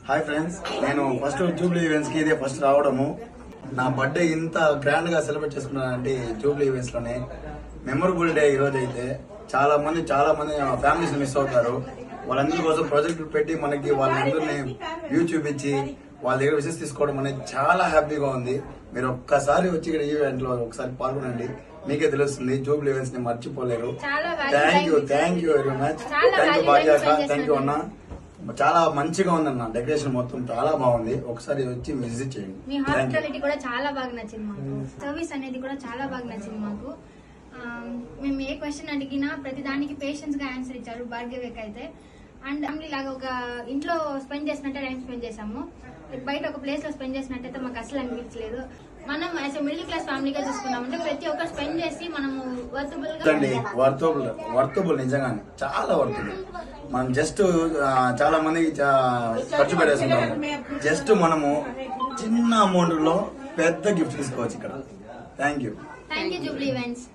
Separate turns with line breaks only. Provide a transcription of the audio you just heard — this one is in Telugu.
హాయ్ ఫ్రెండ్స్, నేను ఫస్ట్ జూబ్లీ ఈవెంట్స్ కి ఇదే ఫస్ట్ రావడము. నా బర్త్డే ఇంత గ్రాండ్ గా సెలబ్రేట్ చేసుకున్నానంటే జూబ్లీ ఈవెంట్స్ లోనే. మెమొరబుల్ డే ఈ రోజు అయితే చాలా మంది ఫ్యామిలీస్ మిస్ అవుతారు. వాళ్ళందరి కోసం ప్రాజెక్ట్ పెట్టి మనకి వాళ్ళందరినీ వ్యూ చూపించి వాళ్ళ దగ్గర విషెస్ తీసుకోవడం అనేది చాలా హ్యాపీగా ఉంది. మీరు ఒక్కసారి వచ్చి ఇక్కడ ఈవెంట్ లో ఒకసారి పాల్గొనండి, మీకే తెలుస్తుంది. జూబ్లీ ఈవెంట్స్ ని మర్చిపోలేరు. Thank you very much. Thank you Bhagya, thank you అన్న. చాలా మంచిగా ఉందన్న, డెకరేషన్ మొత్తం చాలా బాగుంది. ఒకసారి వచ్చి విజిట్ చేయండి.
మీ హాస్పిటాలిటీ కూడా చాలా బాగా నచ్చింది మాకు. సర్వీస్ అనేది కూడా చాలా బాగా నచ్చింది మాకు. మేము ఏ క్వశ్చన్ అడిగినా ప్రతి దానికి పేషెన్స్ గా ఆన్సర్ ఇచ్చారు భార్గవికి అయితే. అండ్ ఫ్యామిలీ లాగా ఒక ఇంట్లో స్పెండ్ చేసినట్టే టైం స్పెండ్ చేసాము. బయట ఒక ప్లేస్ లో స్పెండ్ చేసినట్టయితే మాకు అసలు అనిపించలేదు. మనం యాజ్ మిడిల్ క్లాస్ ఫ్యామిలీగా చూసుకున్నామంటే ప్రతి ఒక్కరు స్పెండ్ చేసి మనము
వర్తబుల్ నిజంగానే చాలా వర్తబుల్. మనం జస్ట్ చాలా మందికి ఖర్చు పెట్టేస్తున్నాము. జస్ట్ మనము చిన్న అమౌంట్ లో పెద్ద గిఫ్ట్ తీసుకోవచ్చు ఇక్కడ. Thank you
Jubilee events.